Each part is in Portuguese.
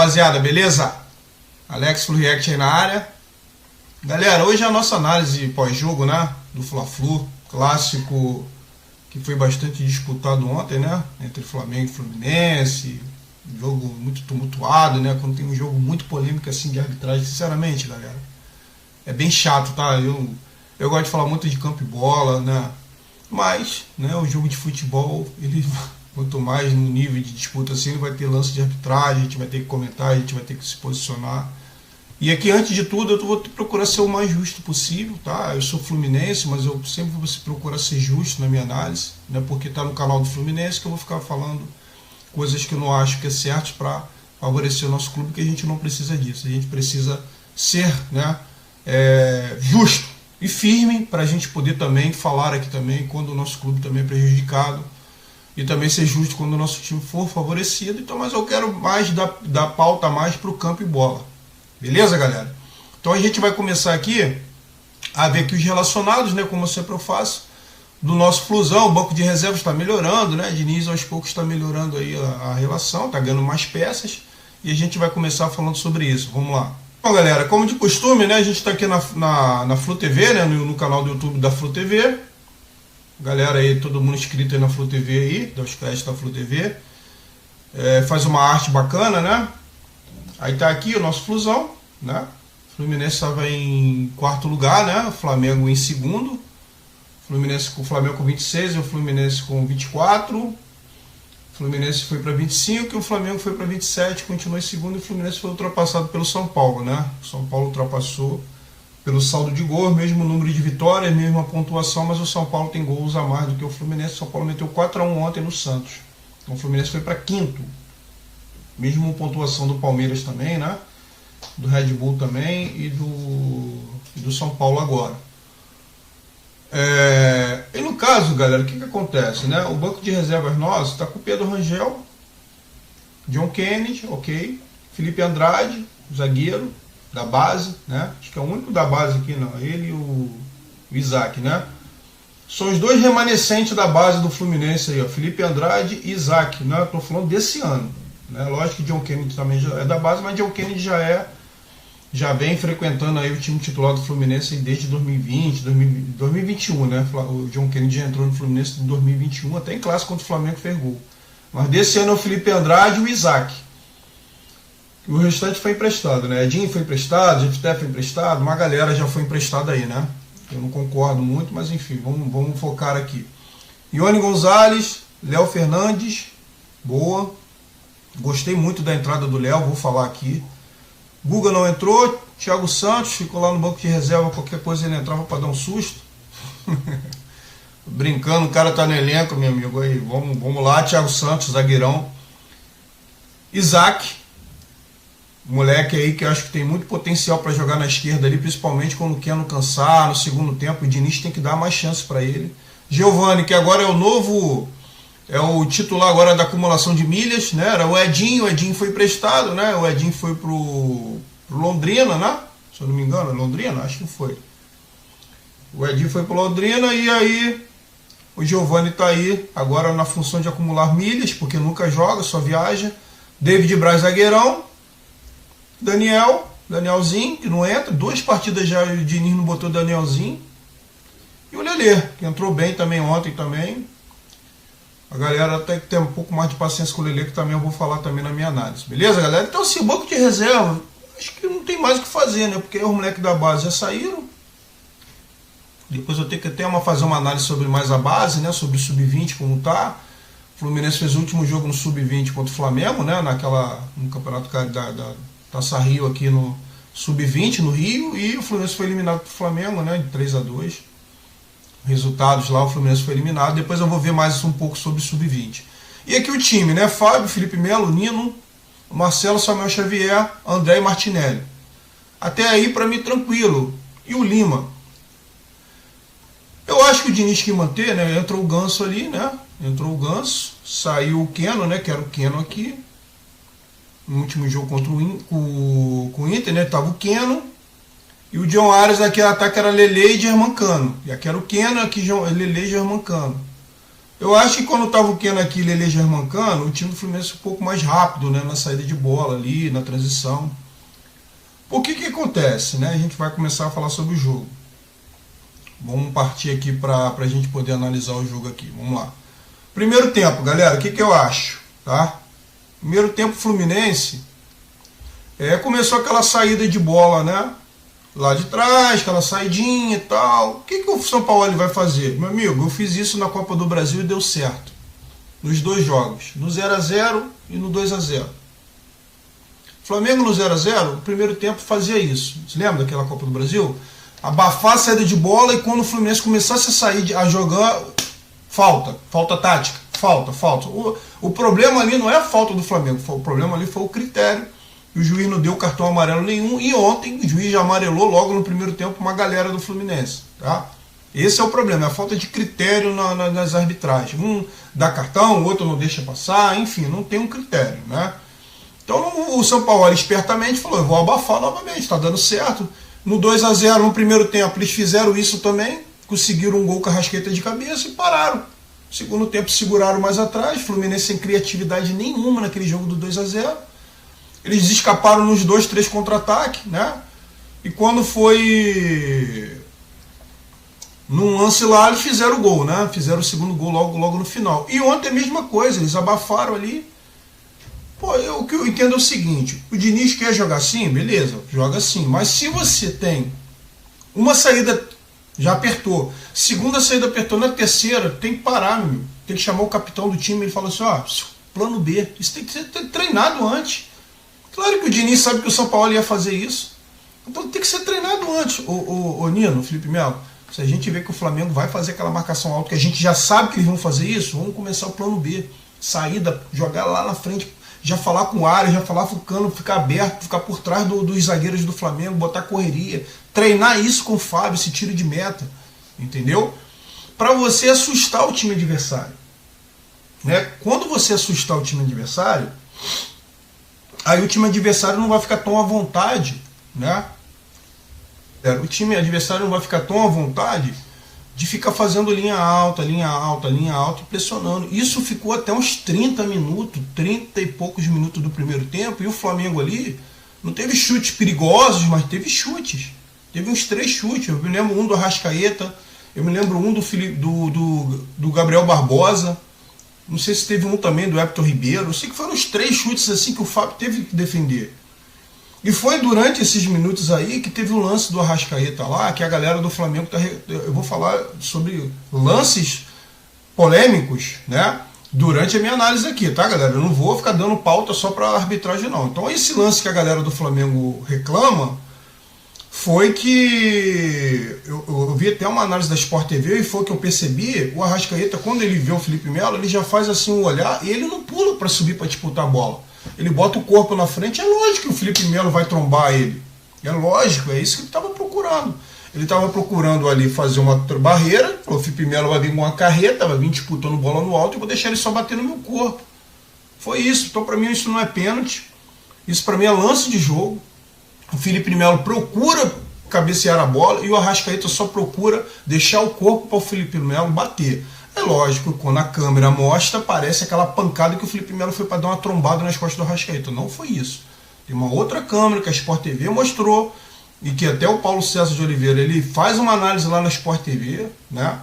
rapaziada, beleza? Alex Flu React aí na área. Galera, hoje é a nossa análise pós-jogo, né? Do Fla-Flu, clássico que foi bastante disputado ontem, né? Entre Flamengo e Fluminense. Jogo muito tumultuado, né? Quando tem um jogo muito polêmico assim de arbitragem, sinceramente, galera, é bem chato, tá? Eu gosto de falar muito de campo e bola, né? Mas, né, o jogo de futebol, ele, quanto mais no nível de disputa assim, ele vai ter lance de arbitragem, a gente vai ter que comentar, a gente vai ter que se posicionar. E aqui, antes de tudo, eu vou procurar ser o mais justo possível, tá? Eu sou fluminense, mas eu sempre vou procurar ser justo na minha análise, né? Porque tá no canal do Fluminense que eu vou ficar falando coisas que eu não acho que é certo para favorecer o nosso clube, que a gente não precisa disso. A gente precisa ser, né, justo e firme para a gente poder também falar aqui também quando o nosso clube também é prejudicado e também ser justo quando o nosso time for favorecido. Então, mas eu quero mais dar pauta mais para o campo e bola. Beleza, galera? Então a gente vai começar aqui a ver aqui os relacionados, né, como sempre eu faço, do nosso Flusão. O banco de reservas está melhorando, né? Diniz aos poucos está melhorando aí a relação, está ganhando mais peças e a gente vai começar falando sobre isso. Vamos lá. Bom, galera, como de costume, né, a gente está aqui na Flu TV, né, no canal do YouTube da Flu TV. Galera aí, todo mundo inscrito aí na Flu TV aí, dá os créditos da Flu TV. Faz uma arte bacana, né? Aí tá aqui o nosso Flusão, né? O Fluminense estava em quarto lugar, né? O Flamengo em segundo. O Flamengo com 26 e o Fluminense com 24. O Fluminense foi para 25 e o Flamengo foi para 27, continuou em segundo, e o Fluminense foi ultrapassado pelo São Paulo, né? O São Paulo ultrapassou pelo saldo de gols, mesmo número de vitórias, mesma pontuação, mas o São Paulo tem gols a mais do que o Fluminense. O São Paulo meteu 4-1 ontem no Santos. Então o Fluminense foi para quinto. Mesmo pontuação do Palmeiras também, né? Do Red Bull também e do São Paulo agora. E no caso, galera, o que acontece, né? O banco de reservas nosso está com o Pedro Rangel, John Kennedy, ok, Felipe Andrade, zagueiro da base, né? Acho que é o único da base aqui, não. Ele e o Isaac, né? São os dois remanescentes da base do Fluminense aí, ó, Felipe Andrade e Isaac, né? Estou falando desse ano, né? Lógico que John Kennedy também já é da base, mas John Kennedy já vem frequentando aí o time titular do Fluminense desde 2021, né? O John Kennedy já entrou no Fluminense em 2021, até em clássico contra o Flamengo fez gol. Mas desse ano é o Felipe Andrade e o Isaac. O restante foi emprestado, né? Edinho foi emprestado, Jefté foi emprestado, uma galera já foi emprestada aí, né? Eu não concordo muito, mas enfim, vamos focar aqui. Ione Gonzalez, Léo Fernandes, boa. Gostei muito da entrada do Léo, vou falar aqui. Guga não entrou, Thiago Santos ficou lá no banco de reserva, qualquer coisa ele entrava para dar um susto. Brincando, o cara tá no elenco, meu amigo. Aí, vamos lá, Thiago Santos, zagueirão. Isaac, moleque aí que eu acho que tem muito potencial para jogar na esquerda ali, principalmente quando o Keno cansar no segundo tempo. O Diniz tem que dar mais chance para ele. Giovani, que agora é o novo... É o titular agora da acumulação de milhas, né? Era o Edinho foi emprestado, né? O Edinho foi pro Londrina, né? Se eu não me engano, Londrina? Acho que foi. O Edinho foi pro Londrina e aí o Giovani tá aí agora na função de acumular milhas, porque nunca joga, só viaja. David Braz, zagueirão. Danielzinho, que não entra. 2 partidas já o Diniz não botou Danielzinho. E o Lelê, que entrou bem também ontem também. A galera tem que ter um pouco mais de paciência com o Lelê, que também eu vou falar também na minha análise. Beleza, galera? Então, assim, o banco de reserva, acho que não tem mais o que fazer, né? Porque os moleques da base já saíram. Depois eu tenho que até fazer uma análise sobre mais a base, né? Sobre o Sub-20, como tá. O Fluminense fez o último jogo no Sub-20 contra o Flamengo, né? No campeonato da Taça Rio aqui no Sub-20, no Rio. E o Fluminense foi eliminado pro Flamengo, né? De 3-2. Resultados lá, o Fluminense foi eliminado. Depois eu vou ver mais um pouco sobre o Sub-20. E aqui o time, né? Fábio, Felipe Melo, Nino, Marcelo, Samuel Xavier, André e Martinelli. Até aí, para mim, tranquilo. E o Lima? Eu acho que o Diniz que manter, né? Entrou o Ganso ali, né? Entrou o Ganso, saiu o Keno, né? Que era o Keno aqui. No último jogo contra o Inter, né? Tava o Keno. E o John Arias, aquele ataque era Lele e Germancano. E aqui era o Keno, aqui Lele e Germancano. Eu acho que quando estava o Keno aqui e Lele Germancano, o time do Fluminense um pouco mais rápido, né, na saída de bola ali, na transição. Por que acontece, né? A gente vai começar a falar sobre o jogo. Vamos partir aqui para a gente poder analisar o jogo aqui. Vamos lá. Primeiro tempo, galera, o que eu acho? Tá? Primeiro tempo Fluminense começou aquela saída de bola, né? Lá de trás, aquela saidinha e tal. O que o São Paulo vai fazer? Meu amigo, eu fiz isso na Copa do Brasil e deu certo. Nos dois jogos. No 0x0 e no 2x0. Flamengo no 0x0, o primeiro tempo fazia isso. Você lembra daquela Copa do Brasil? Abafar a saída de bola e quando o Fluminense começasse a sair, a jogar, falta tática, falta. O problema ali não é a falta do Flamengo, o problema ali foi o critério. O juiz não deu cartão amarelo nenhum e ontem o juiz já amarelou logo no primeiro tempo uma galera do Fluminense. Tá? Esse é o problema, é a falta de critério nas arbitragens. Um dá cartão, o outro não deixa passar, enfim, não tem um critério, né? Então o São Paulo espertamente falou, eu vou abafar novamente, está dando certo. No 2x0 no primeiro tempo eles fizeram isso também, conseguiram um gol com a Arrascaeta de cabeça e pararam. Segundo tempo seguraram mais atrás, Fluminense sem criatividade nenhuma naquele jogo do 2x0. Eles escaparam nos 2-3 contra-ataques, né? E quando foi num lance lá, eles fizeram o gol, né? Fizeram o segundo gol logo no final. E ontem a mesma coisa, eles abafaram ali. Pô, o que eu entendo é o seguinte, o Diniz quer jogar assim, beleza, joga assim. Mas se você tem uma saída, já apertou, segunda saída apertou, na terceira, tem que parar, meu amigo. Tem que chamar o capitão do time e ele fala assim, ó, plano B. Isso tem que ser treinado antes. Claro que o Diniz sabe que o São Paulo ia fazer isso. Então tem que ser treinado antes. O Nino, Felipe Melo, se a gente vê que o Flamengo vai fazer aquela marcação alta, que a gente já sabe que eles vão fazer isso, vamos começar o plano B. Saída, jogar lá na frente, já falar com o área, já falar com o cano, ficar aberto, ficar por trás dos zagueiros do Flamengo, botar correria, treinar isso com o Fábio, esse tiro de meta, entendeu? Para você assustar o time adversário. Né? Quando você assustar o time adversário, aí o time adversário não vai ficar tão à vontade, né? O time adversário não vai ficar tão à vontade de ficar fazendo linha alta e pressionando. Isso ficou até uns 30 minutos, 30 e poucos minutos do primeiro tempo, e o Flamengo ali não teve chutes perigosos, mas teve chutes. Teve uns 3 chutes. Eu me lembro um do Arrascaeta, eu me lembro um do Gabriel Barbosa, não sei se teve um também do Hector Ribeiro, eu sei que foram uns 3 chutes assim que o Fábio teve que defender. E foi durante esses minutos aí que teve o lance do Arrascaeta lá, que a galera do Flamengo, eu vou falar sobre lances polêmicos, né? Durante a minha análise aqui, tá, galera? Eu não vou ficar dando pauta só para arbitragem, não. Então esse lance que a galera do Flamengo reclama foi que eu vi até uma análise da Sport TV e foi que eu percebi, o Arrascaeta, quando ele vê o Felipe Melo, ele já faz assim um olhar e ele não pula para subir para disputar a bola. Ele bota o corpo na frente, é lógico que o Felipe Melo vai trombar ele. É lógico, é isso que ele estava procurando. Ele estava procurando ali fazer uma barreira, o Felipe Melo vai vir com uma carreta, vai vir disputando bola no alto e eu vou deixar ele só bater no meu corpo. Foi isso. Então para mim isso não é pênalti, isso para mim é lance de jogo. O Felipe Melo procura cabecear a bola e o Arrascaeta só procura deixar o corpo para o Felipe Melo bater. É lógico, quando a câmera mostra, parece aquela pancada que o Felipe Melo foi para dar uma trombada nas costas do Arrascaeta. Não foi isso. Tem uma outra câmera que a Sport TV mostrou e que até o Paulo César de Oliveira ele faz uma análise lá na Sport TV, né?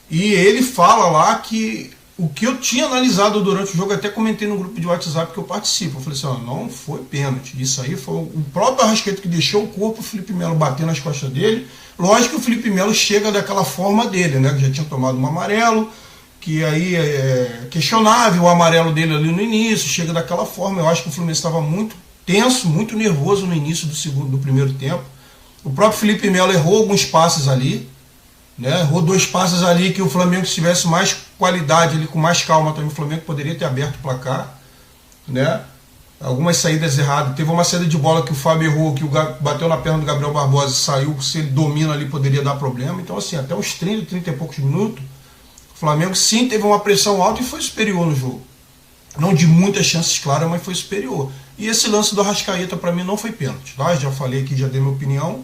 E ele fala lá que o que eu tinha analisado durante o jogo, até comentei no grupo de WhatsApp que eu participo. Eu falei assim, ó, não foi pênalti. Isso aí foi o próprio Arrascaeta que deixou o corpo, o Felipe Melo bater nas costas dele. Lógico que o Felipe Melo chega daquela forma dele, né? Que já tinha tomado um amarelo, que aí é questionável o amarelo dele ali no início, chega daquela forma. Eu acho que o Fluminense estava muito tenso, muito nervoso no início do primeiro tempo. O próprio Felipe Melo errou alguns passes ali, né? Errou 2 passes ali que o Flamengo, se tivesse mais qualidade, ali, com mais calma também, o Flamengo poderia ter aberto o placar, né? Algumas saídas erradas. Teve uma saída de bola que o Fábio errou, que bateu na perna do Gabriel Barbosa e saiu. Se ele domina ali, poderia dar problema. Então, assim, até uns 30 e poucos minutos, o Flamengo sim teve uma pressão alta e foi superior no jogo. Não de muitas chances claras, mas foi superior. E esse lance do Arrascaeta, para mim, não foi pênalti. Tá? Já falei aqui, já dei minha opinião.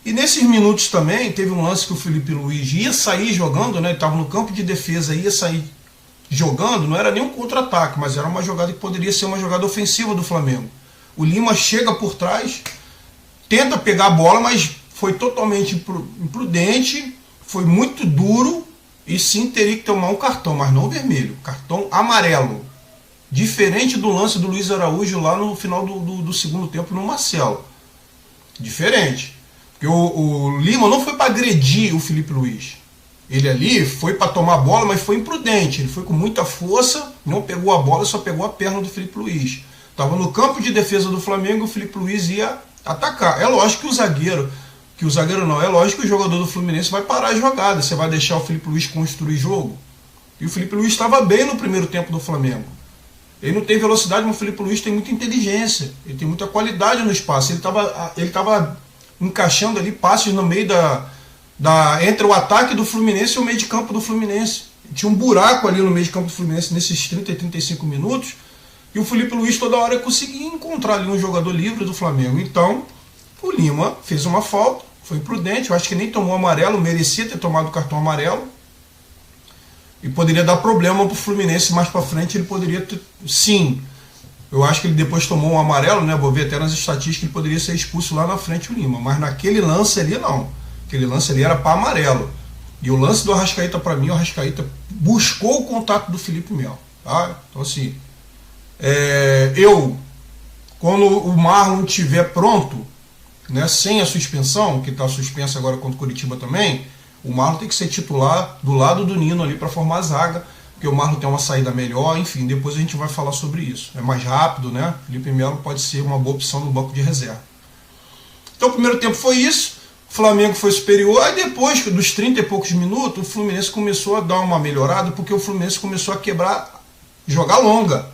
E nesses minutos também, teve um lance que o Felipe Luiz ia sair jogando, né? Ele estava no campo de defesa, ia sair jogando, não era nem um contra-ataque, mas era uma jogada que poderia ser uma jogada ofensiva do Flamengo. O Lima chega por trás, tenta pegar a bola, mas foi totalmente imprudente, foi muito duro e sim teria que tomar um cartão, mas não vermelho, cartão amarelo. Diferente do lance do Luiz Araújo lá no final do segundo tempo no Marcelo. Diferente. Porque o Lima não foi para agredir o Felipe Luiz. Ele ali foi para tomar a bola, mas foi imprudente. Ele foi com muita força, não pegou a bola, só pegou a perna do Felipe Luiz. Estava no campo de defesa do Flamengo, o Felipe Luiz ia atacar. É lógico que o zagueiro não, é lógico que o jogador do Fluminense vai parar a jogada. Você vai deixar o Felipe Luiz construir jogo? E o Felipe Luiz estava bem no primeiro tempo do Flamengo. Ele não tem velocidade, mas o Felipe Luiz tem muita inteligência. Ele tem muita qualidade no espaço. Ele estava encaixando ali passes no meio entre o ataque do Fluminense e o meio de campo do Fluminense. Tinha um buraco ali no meio de campo do Fluminense nesses 30 e 35 minutos. E o Felipe Luiz toda hora conseguia encontrar ali um jogador livre do Flamengo. Então, o Lima fez uma falta, foi imprudente. Eu acho que nem tomou amarelo, merecia ter tomado o cartão amarelo. E poderia dar problema para o Fluminense mais para frente. Ele poderia ter, sim. Eu acho que ele depois tomou um amarelo, né? Vou ver até nas estatísticas, ele poderia ser expulso lá na frente o Lima. Mas naquele lance ali, não. Aquele lance ali era para amarelo. E o lance do Arrascaeta, para mim, o Arrascaeta buscou o contato do Felipe Melo. Tá? Então, assim, quando o Marlon estiver pronto, né, sem a suspensão, que está suspensa agora contra o Curitiba também, o Marlon tem que ser titular do lado do Nino ali para formar a zaga, porque o Marlon tem uma saída melhor, enfim, depois a gente vai falar sobre isso. É mais rápido, né? Felipe Melo pode ser uma boa opção no banco de reserva. Então o primeiro tempo foi isso, o Flamengo foi superior, aí depois dos 30 e poucos minutos, o Fluminense começou a dar uma melhorada, porque o Fluminense começou a quebrar, jogar longa.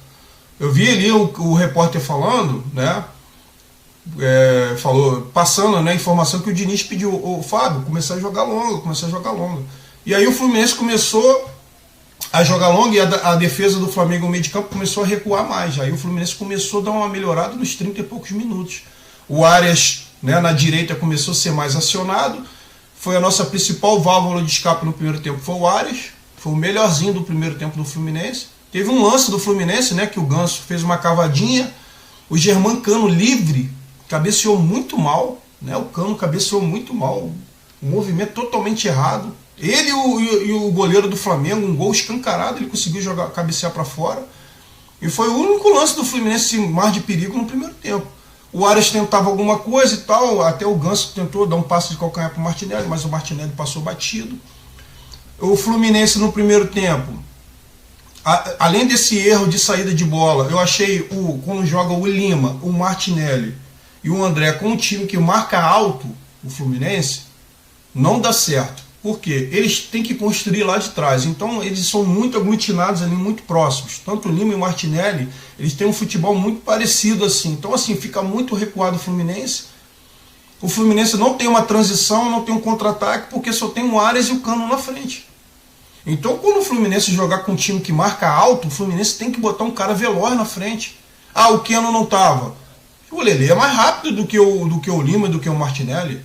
Eu vi ali o repórter falando, né? Passando, né, a informação que o Diniz pediu, o Fábio, começar a jogar longa. E aí o Fluminense começou a jogar longa e a defesa do Flamengo no meio de campo começou a recuar mais. Aí o Fluminense começou a dar uma melhorada nos 30 e poucos minutos. O Arias, né, na direita começou a ser mais acionado. Foi a nossa principal válvula de escape no primeiro tempo, foi o Arias. Foi o melhorzinho do primeiro tempo do Fluminense. Teve um lance do Fluminense, né, que o Ganso fez uma cavadinha. O Germancano livre cabeceou muito mal, né? O Cano cabeceou muito mal, um movimento totalmente errado. Ele e o goleiro do Flamengo, um gol escancarado, ele conseguiu cabecear para fora. E foi o único lance do Fluminense mais de perigo no primeiro tempo. O Arias tentava alguma coisa e tal, até o Ganso tentou dar um passe de calcanhar para o Martinelli, mas o Martinelli passou batido. O Fluminense no primeiro tempo, além desse erro de saída de bola, eu achei quando joga o Lima, o Martinelli e o André com um time que marca alto, o Fluminense, não dá certo. Por quê? Eles têm que construir lá de trás. Então eles são muito aglutinados ali, muito próximos. Tanto o Lima e o Martinelli, eles têm um futebol muito parecido assim. Então assim, fica muito recuado o Fluminense. O Fluminense não tem uma transição, não tem um contra-ataque, porque só tem o Arias e o Cano na frente. Então quando o Fluminense jogar com um time que marca alto, o Fluminense tem que botar um cara veloz na frente. Ah, o Keno não estava. O Lelê é mais rápido do que o Lima e do que o Martinelli.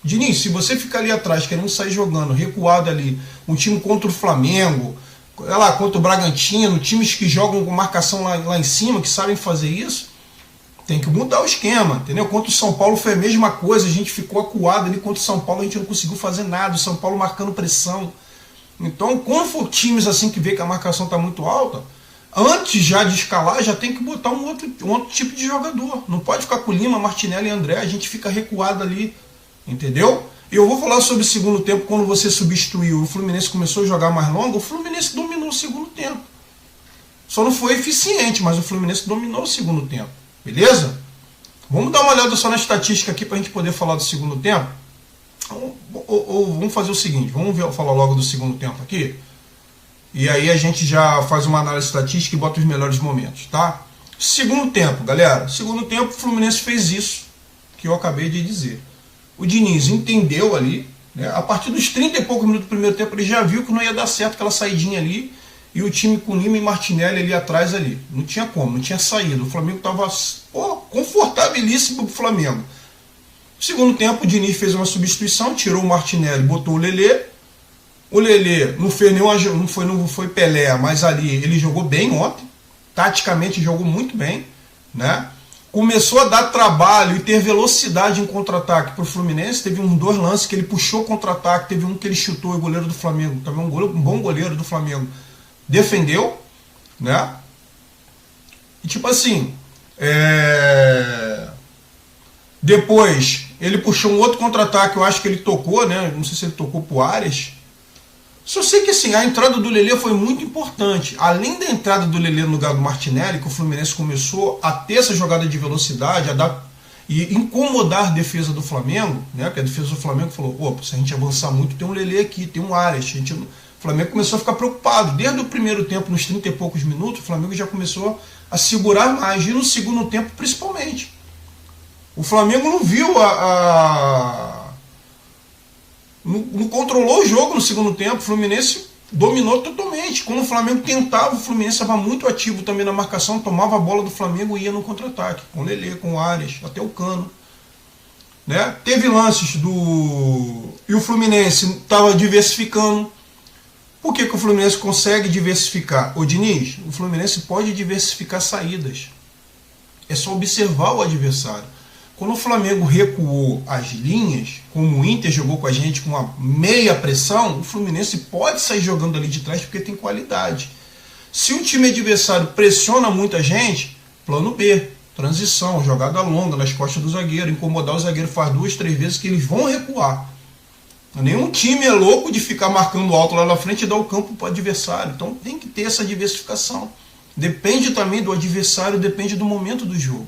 Diniz, se você ficar ali atrás querendo sair jogando, recuado ali, um time contra o Flamengo, contra o Bragantino, times que jogam com marcação lá em cima, que sabem fazer isso, tem que mudar o esquema, entendeu? Contra o São Paulo foi a mesma coisa, a gente ficou acuado ali contra o São Paulo, a gente não conseguiu fazer nada, o São Paulo marcando pressão. Então, quando for times assim que vê que a marcação está muito alta, antes já de escalar, já tem que botar um outro tipo de jogador. Não pode ficar com Lima, Martinelli e André, a gente fica recuado ali, entendeu? E eu vou falar sobre o segundo tempo, quando você substituiu, o Fluminense começou a jogar mais longo, o Fluminense dominou o segundo tempo. Só não foi eficiente, mas o Fluminense dominou o segundo tempo, beleza? Vamos dar uma olhada só na estatística aqui para a gente poder falar do segundo tempo. Ou vamos fazer o seguinte, falar logo do segundo tempo aqui. E aí a gente já faz uma análise estatística e bota os melhores momentos, tá? Segundo tempo, galera. Segundo tempo, o Fluminense fez isso que eu acabei de dizer. O Diniz entendeu ali, né? A partir dos 30 e poucos minutos do primeiro tempo, ele já viu que não ia dar certo aquela saidinha ali. E o time com Lima e Martinelli ali atrás ali. Não tinha como, não tinha saída. O Flamengo estava confortabilíssimo pro Flamengo. No segundo tempo, o Diniz fez uma substituição, tirou o Martinelli, botou o Lelê. O Lelê não fez nenhuma, não foi Pelé, mas ali ele jogou bem ontem. Taticamente jogou muito bem, né? Começou a dar trabalho e ter velocidade em contra-ataque para o Fluminense. Teve uns 2 lances que ele puxou contra-ataque, teve um que ele chutou, o goleiro do Flamengo, também um bom goleiro do Flamengo, defendeu, né? E tipo assim, depois ele puxou um outro contra-ataque, eu acho que ele tocou, né? Não sei se ele tocou pro Arias. Só sei que assim, a entrada do Lelê foi muito importante. Além da entrada do Lelê no lugar do Martinelli, que o Fluminense começou a ter essa jogada de velocidade, e incomodar a defesa do Flamengo, né? Porque a defesa do Flamengo falou, opa, se a gente avançar muito, tem um Lelê aqui, tem um Arias. O Flamengo começou a ficar preocupado. Desde o primeiro tempo, nos 30 e poucos minutos, o Flamengo já começou a segurar mais. E no segundo tempo, principalmente. O Flamengo não viu não controlou o jogo no segundo tempo. O Fluminense dominou totalmente. Quando o Flamengo tentava, o Fluminense estava muito ativo também na marcação, tomava a bola do Flamengo e ia no contra-ataque, com o Lelê, com o Arias, até o Cano. Né? Teve lances e o Fluminense estava diversificando. Por que o Fluminense consegue diversificar? Ô Diniz, o Fluminense pode diversificar saídas. É só observar o adversário. Quando o Flamengo recuou as linhas, como o Inter jogou com a gente com uma meia pressão, o Fluminense pode sair jogando ali de trás porque tem qualidade. Se o time adversário pressiona muita gente, plano B, transição, jogada longa nas costas do zagueiro, incomodar o zagueiro, faz 2, 3 vezes que eles vão recuar. Nenhum time é louco de ficar marcando alto lá na frente e dar o campo para o adversário. Então tem que ter essa diversificação. Depende também do adversário, depende do momento do jogo.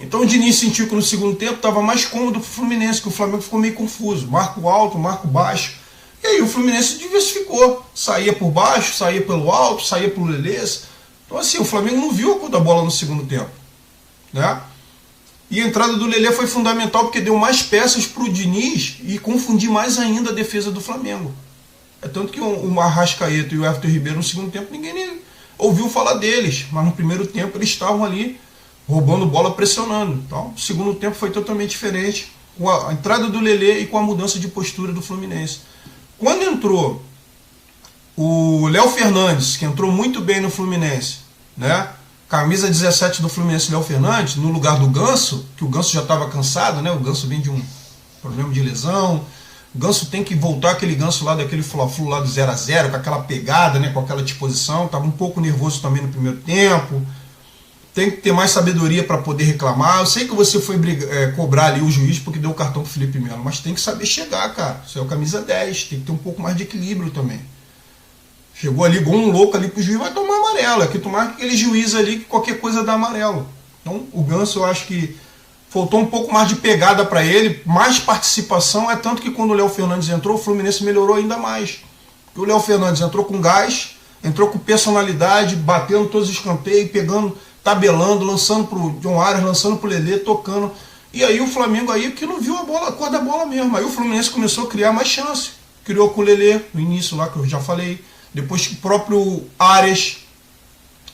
Então o Diniz sentiu que no segundo tempo estava mais cômodo para o Fluminense, que o Flamengo ficou meio confuso. Marco alto, marco baixo. E aí o Fluminense diversificou. Saía por baixo, saía pelo alto, saía pelo Lelês. Então assim, o Flamengo não viu a cor da bola no segundo tempo. Né? E a entrada do Lelê foi fundamental porque deu mais peças para o Diniz e confundir mais ainda a defesa do Flamengo. É tanto que o Arrascaeta e o Everton Ribeiro no segundo tempo ninguém nem ouviu falar deles. Mas no primeiro tempo eles estavam ali roubando bola, pressionando. Então, o segundo tempo foi totalmente diferente com a entrada do Lelê e com a mudança de postura do Fluminense. Quando entrou o Léo Fernandes, que entrou muito bem no Fluminense, né? Camisa 17 do Fluminense, Léo Fernandes, no lugar do Ganso, que o Ganso já estava cansado, né? O Ganso vem de um problema de lesão. O Ganso tem que voltar aquele Ganso lá daquele Fla-Flu lá do 0-0, com aquela pegada, né? Com aquela disposição. Estava um pouco nervoso também no primeiro tempo. Tem que ter mais sabedoria para poder reclamar. Eu sei que você foi cobrar ali o juiz porque deu o cartão pro Felipe Melo, mas tem que saber chegar, cara. Você é o camisa 10, tem que ter um pouco mais de equilíbrio também. Chegou ali igual um louco ali pro juiz, vai tomar amarelo. É que tomar aquele juiz ali que qualquer coisa dá amarelo. Então o Ganso, eu acho que faltou um pouco mais de pegada para ele, mais participação. É tanto que quando o Léo Fernandes entrou, o Fluminense melhorou ainda mais. Porque o Léo Fernandes entrou com gás, entrou com personalidade, batendo todos os escanteios, pegando, tabelando, lançando pro John Arias, lançando pro Lelê, tocando. E aí o Flamengo aí que não viu a cor da bola mesmo. Aí o Fluminense começou a criar mais chance. Criou com o Lelê no início lá, que eu já falei. Depois que o próprio Arias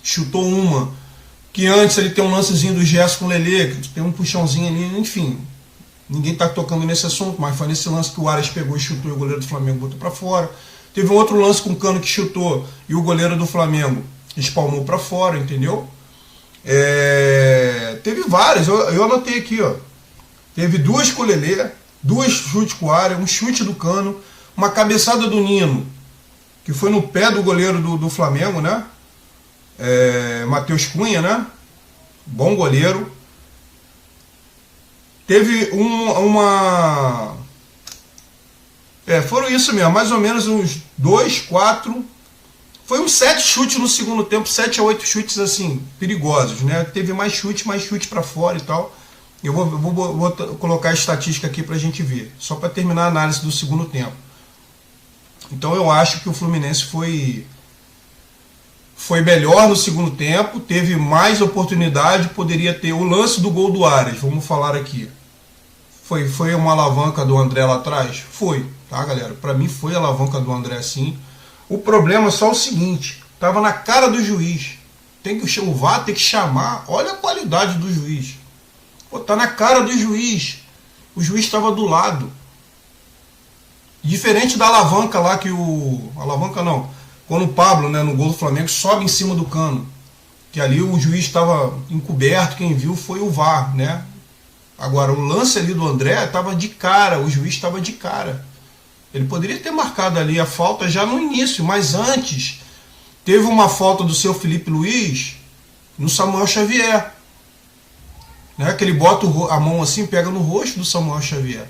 chutou uma, que antes ele tem um lancezinho do Gerson com o Lelê, que tem um puxãozinho ali, enfim. Ninguém está tocando nesse assunto, mas foi nesse lance que o Arias pegou e chutou e o goleiro do Flamengo botou para fora. Teve um outro lance com o Cano que chutou e o goleiro do Flamengo espalmou para fora, entendeu? Teve várias, eu anotei aqui, ó. Teve 2 com o Lelê, 2 chutes com o Arias, um chute do Cano, uma cabeçada do Nino, que foi no pé do goleiro do Flamengo, né? Matheus Cunha, né? Bom goleiro. Teve uma... foram isso mesmo, mais ou menos uns 2, 4... Foi uns 7 chutes no segundo tempo, 7 a 8 chutes assim, perigosos, né? Teve mais chute para fora e tal. Eu vou colocar a estatística aqui pra gente ver, só para terminar a análise do segundo tempo. Então eu acho que o Fluminense foi melhor no segundo tempo, teve mais oportunidade, poderia ter o lance do gol do Arias, vamos falar aqui. Foi uma alavanca do André lá atrás? Foi, tá galera? Pra mim foi a alavanca do André sim. O problema é só o seguinte, tava na cara do juiz. O VAR tem que chamar, olha a qualidade do juiz. Pô, tá na cara do juiz. O juiz estava do lado. Diferente da alavanca lá que o... Alavanca não. Quando o Pablo, né, no gol do Flamengo, sobe em cima do cano. Que ali o juiz estava encoberto, quem viu foi o VAR, né? Agora, o lance ali do André estava de cara, o juiz estava de cara. Ele poderia ter marcado ali a falta já no início, mas antes teve uma falta do seu Felipe Luiz no Samuel Xavier. Né? Que ele bota a mão assim, pega no rosto do Samuel Xavier.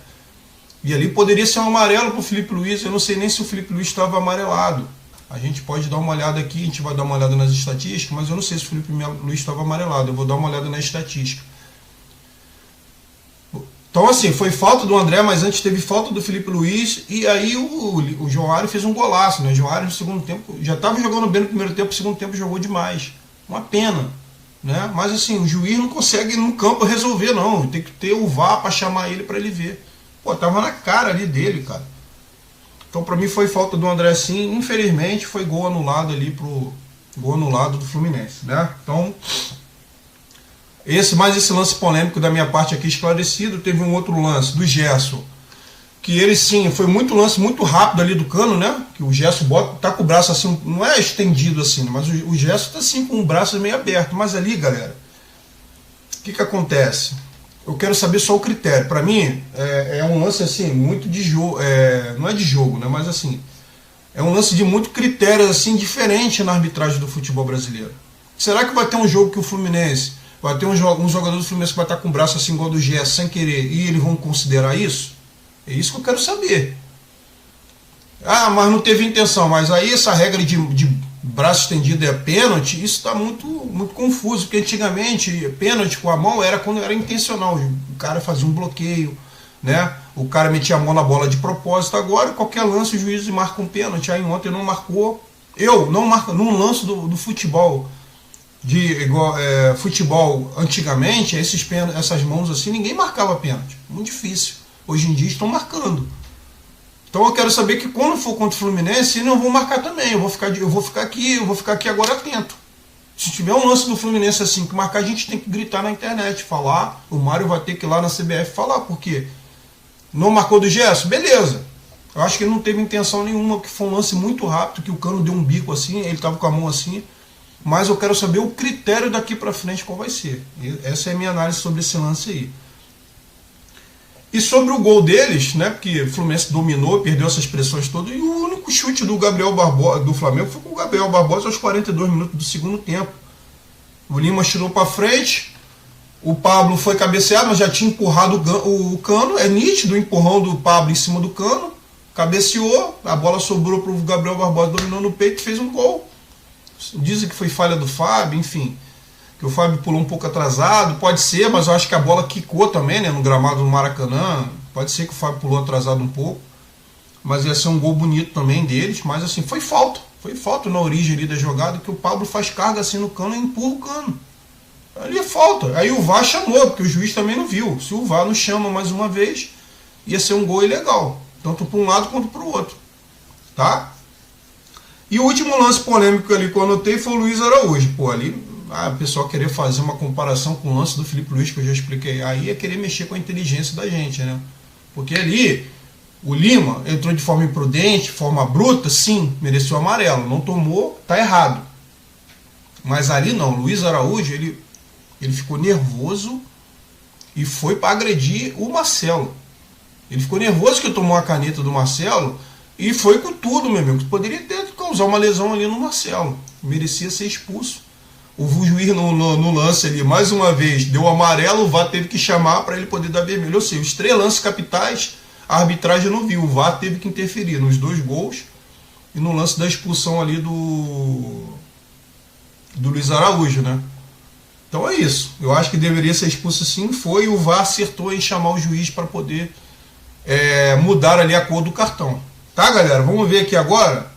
E ali poderia ser um amarelo para o Felipe Luiz, eu não sei nem se o Felipe Luiz estava amarelado. A gente pode dar uma olhada aqui, a gente vai dar uma olhada nas estatísticas, mas eu não sei se o Felipe Luiz estava amarelado, eu vou dar uma olhada na estatística. Então assim, foi falta do André, mas antes teve falta do Felipe Luiz, e aí o João Mário fez um golaço, né? O João Mário no segundo tempo, já estava jogando bem no primeiro tempo, no segundo tempo jogou demais. Uma pena, né? Mas assim, o juiz não consegue no campo resolver não, tem que ter o VAR para chamar ele para ele ver. Pô, tava na cara ali dele, cara. Então para mim foi falta do André sim, infelizmente foi gol anulado ali gol anulado do Fluminense, né? Então esse lance polêmico da minha parte aqui esclarecido. Teve um outro lance do Gerson, que ele sim, foi lance muito rápido ali do Cano, né? Que o Gerson tá com o braço assim, não é estendido assim, mas o Gerson tá assim com o braço meio aberto. Mas ali, galera, o que acontece? Eu quero saber só o critério. Para mim, é um lance assim, muito de jogo, não é de jogo, né? Mas assim, é um lance de muito critério assim, diferente na arbitragem do futebol brasileiro. Será que vai ter um jogo que o Fluminense vai ter um jogador do Fluminense que vai estar com o braço assim igual do Gerson, sem querer, e eles vão considerar isso? É isso que eu quero saber. Ah, mas não teve intenção. Mas aí essa regra de braço estendido é pênalti, isso está muito, muito confuso, porque antigamente pênalti com a mão era quando era intencional, o cara fazia um bloqueio, né? O cara metia a mão na bola de propósito. Agora qualquer lance o juiz marca um pênalti. Aí ontem não marcou. Eu não marco num lance do futebol. Futebol antigamente, essas mãos assim, ninguém marcava pênalti. Muito difícil. Hoje em dia estão marcando. Então eu quero saber que quando for contra o Fluminense, não vou marcar também. Eu vou ficar aqui agora atento. Se tiver um lance do Fluminense assim que marcar, a gente tem que gritar na internet, falar. O Mário vai ter que ir lá na CBF falar, porque não marcou do Gerson? Beleza. Eu acho que ele não teve intenção nenhuma, que foi um lance muito rápido, que o Cano deu um bico assim, ele estava com a mão assim. Mas eu quero saber o critério daqui para frente qual vai ser. Essa é a minha análise sobre esse lance aí. E sobre o gol deles, né? Porque o Fluminense dominou, perdeu essas pressões todas. E o único chute do Gabriel Barbosa, do Flamengo, foi com o Gabriel Barbosa aos 42 minutos do segundo tempo. O Lima tirou para frente. O Pablo foi cabeceado, mas já tinha empurrado o Cano. É nítido o empurrão do Pablo em cima do Cano. Cabeceou, a bola sobrou para o Gabriel Barbosa, dominou no peito e fez um gol. Dizem que foi falha do Fábio, enfim, que o Fábio pulou um pouco atrasado, pode ser, mas eu acho que a bola quicou também, né, no gramado do Maracanã. Pode ser que o Fábio pulou atrasado um pouco, mas ia ser um gol bonito também deles. Mas assim, foi falta na origem ali da jogada, que o Pablo faz carga assim no Cano e empurra o Cano. Ali é falta. Aí o VAR chamou, porque o juiz também não viu. Se o VAR não chama mais uma vez, ia ser um gol ilegal, tanto para um lado quanto para o outro, tá? E o último lance polêmico ali que eu anotei foi o Luiz Araújo. Pô, ali o pessoal querer fazer uma comparação com o lance do Felipe Luiz, que eu já expliquei. Aí é querer mexer com a inteligência da gente, né? Porque ali o Lima entrou de forma imprudente, forma bruta, sim, mereceu amarelo. Não tomou, tá errado. Mas ali não, o Luiz Araújo, ele ficou nervoso e foi para agredir o Marcelo. Ele ficou nervoso que tomou a caneta do Marcelo e foi com tudo, meu amigo. Poderia ter causado uma lesão ali no Marcelo. Merecia ser expulso. O juiz no lance ali, mais uma vez, deu amarelo, o VAR teve que chamar para ele poder dar vermelho. Ou seja, os 3 lances capitais, a arbitragem não viu. O VAR teve que interferir nos 2 gols e no lance da expulsão ali do Luiz Araújo, né? Então é isso. Eu acho que deveria ser expulso sim. Foi, o VAR acertou em chamar o juiz para poder mudar ali a cor do cartão. Tá, galera? Vamos ver aqui agora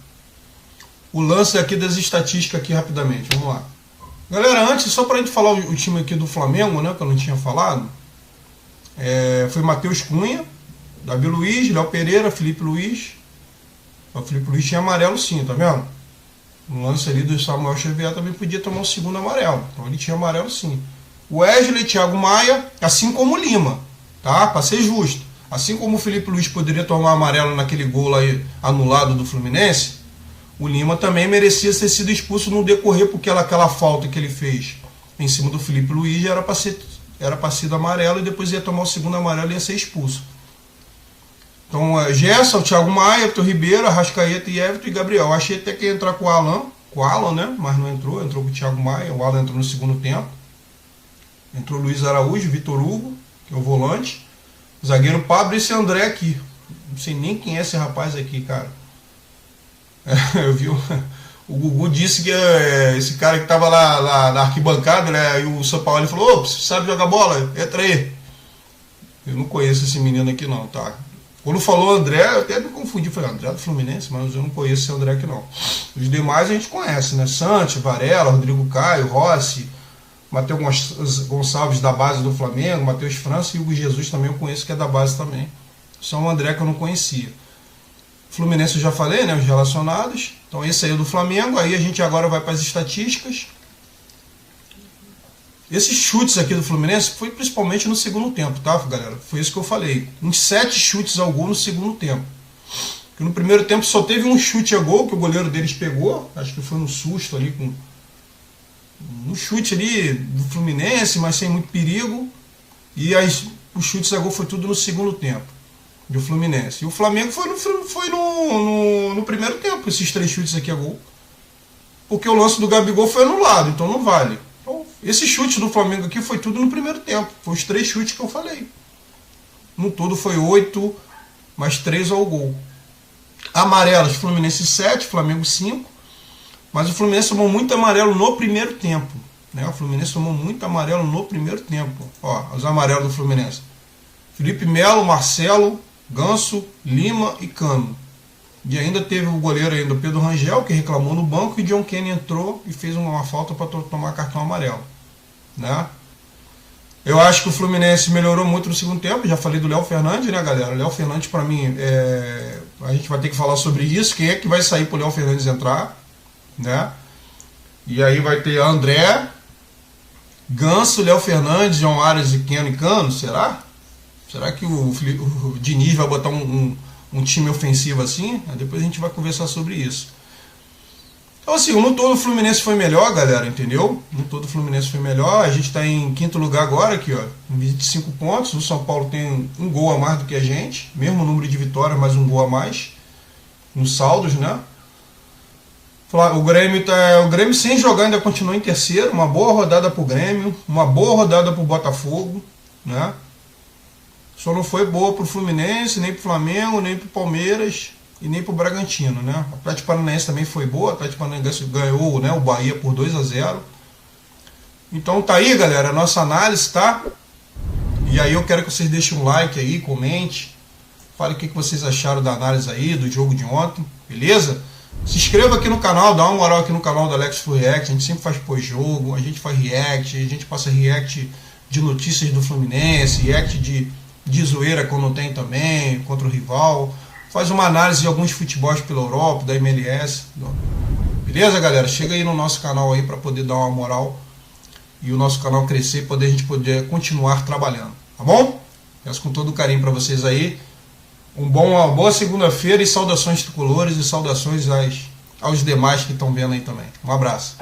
o lance aqui das estatísticas aqui rapidamente. Vamos lá. Galera, antes, só para a gente falar o time aqui do Flamengo, né, que eu não tinha falado, foi Matheus Cunha, Davi Luiz, Léo Pereira, Felipe Luiz. O Felipe Luiz tinha amarelo sim, tá vendo? No lance ali do Samuel Xavier também podia tomar o segundo amarelo. Então ele tinha amarelo sim. O Wesley, Thiago Maia, assim como o Lima, tá? Para ser justo. Assim como o Felipe Luiz poderia tomar amarelo naquele gol lá anulado do Fluminense, o Lima também merecia ter sido expulso no decorrer, porque aquela falta que ele fez em cima do Felipe Luiz era para ser do amarelo, e depois ia tomar o segundo amarelo e ia ser expulso. Então, Gerson, Thiago Maia, Everton Ribeiro, Arrascaeta e Everton e Gabriel. Eu achei até que ia entrar com o Alan, né? Mas não entrou com o Thiago Maia. O Alan entrou no segundo tempo. Entrou Luiz Araújo, Vitor Hugo, que é o volante. O zagueiro Pablo e esse André aqui. Não sei nem quem é esse rapaz aqui, cara. Eu vi o Gugu disse que esse cara que tava lá na arquibancada, né? E o São Paulo falou: ô, você sabe jogar bola? Entra aí. Eu não conheço esse menino aqui não, tá? Quando falou André, eu até me confundi. Falei, André do Fluminense, mas eu não conheço esse André aqui não. Os demais a gente conhece, né? Santos, Varela, Rodrigo Caio, Rossi, Matheus Gonçalves da base do Flamengo, Matheus França e Hugo Jesus também eu conheço, que é da base também. Só o André que eu não conhecia. Fluminense eu já falei, né? Os relacionados. Então esse aí é do Flamengo. Aí a gente agora vai para as estatísticas. Esses chutes aqui do Fluminense foi principalmente no segundo tempo, tá, galera? Foi isso que eu falei. Uns 7 chutes ao gol no segundo tempo. Porque no primeiro tempo só teve um chute a gol que o goleiro deles pegou. Acho que foi no susto ali, no chute ali do Fluminense, mas sem muito perigo. E os chutes a gol foi tudo no segundo tempo do Fluminense. E o Flamengo foi no primeiro tempo, esses 3 chutes aqui a gol. Porque o lance do Gabigol foi anulado, então não vale. Esse chute do Flamengo aqui foi tudo no primeiro tempo. Foi os 3 chutes que eu falei. No todo foi 8, mais 3 ao gol. Amarelos, Fluminense 7, Flamengo 5. Mas o Fluminense tomou muito amarelo no primeiro tempo. Né? O Fluminense tomou muito amarelo no primeiro tempo. Ó, os amarelos do Fluminense. Felipe Melo, Marcelo, Ganso, Lima e Cano. E ainda teve o goleiro ainda, Pedro Rangel, que reclamou no banco, e John Kenny entrou e fez uma falta para tomar cartão amarelo. Né? Eu acho que o Fluminense melhorou muito no segundo tempo. Já falei do Léo Fernandes, né, galera? O Léo Fernandes, para mim, a gente vai ter que falar sobre isso. Quem é que vai sair pro Léo Fernandes entrar? Né? E aí vai ter André, Ganso, Léo Fernandes, João Arias e Keno e Cano. Será? Será que o Diniz vai botar um time ofensivo assim? Depois a gente vai conversar sobre isso. Então assim, no todo o Fluminense foi melhor, galera, entendeu? No todo o Fluminense foi melhor. A gente está em 5º lugar agora, aqui, ó, com 25 pontos. O São Paulo tem um gol a mais do que a gente, mesmo número de vitórias, mas um gol a mais nos saldos, né? O Grêmio sem jogar ainda continua em 3º. Uma boa rodada para o Grêmio, uma boa rodada para o Botafogo, né? Só não foi boa para o Fluminense, nem para o Flamengo, nem para o Palmeiras e nem para o Bragantino, né? O Atlético Paranaense também foi boa. O Atlético Paranaense ganhou, né, o Bahia por 2-0. Então tá aí, galera, a nossa análise, tá? E aí eu quero que vocês deixem um like aí, comente, fale o que vocês acharam da análise aí, do jogo de ontem, beleza? Se inscreva aqui no canal, dá uma moral aqui no canal do Alex Flu React. A gente sempre faz pós-jogo, a gente faz react, a gente passa react de notícias do Fluminense, react de zoeira quando tem também, contra o rival. Faz uma análise de alguns futebols pela Europa, da MLS. Beleza, galera? Chega aí no nosso canal aí para poder dar uma moral e o nosso canal crescer e a gente poder continuar trabalhando. Tá bom? Peço com todo carinho para vocês aí. Uma boa segunda-feira e saudações tricolores e saudações aos demais que estão vendo aí também. Um abraço.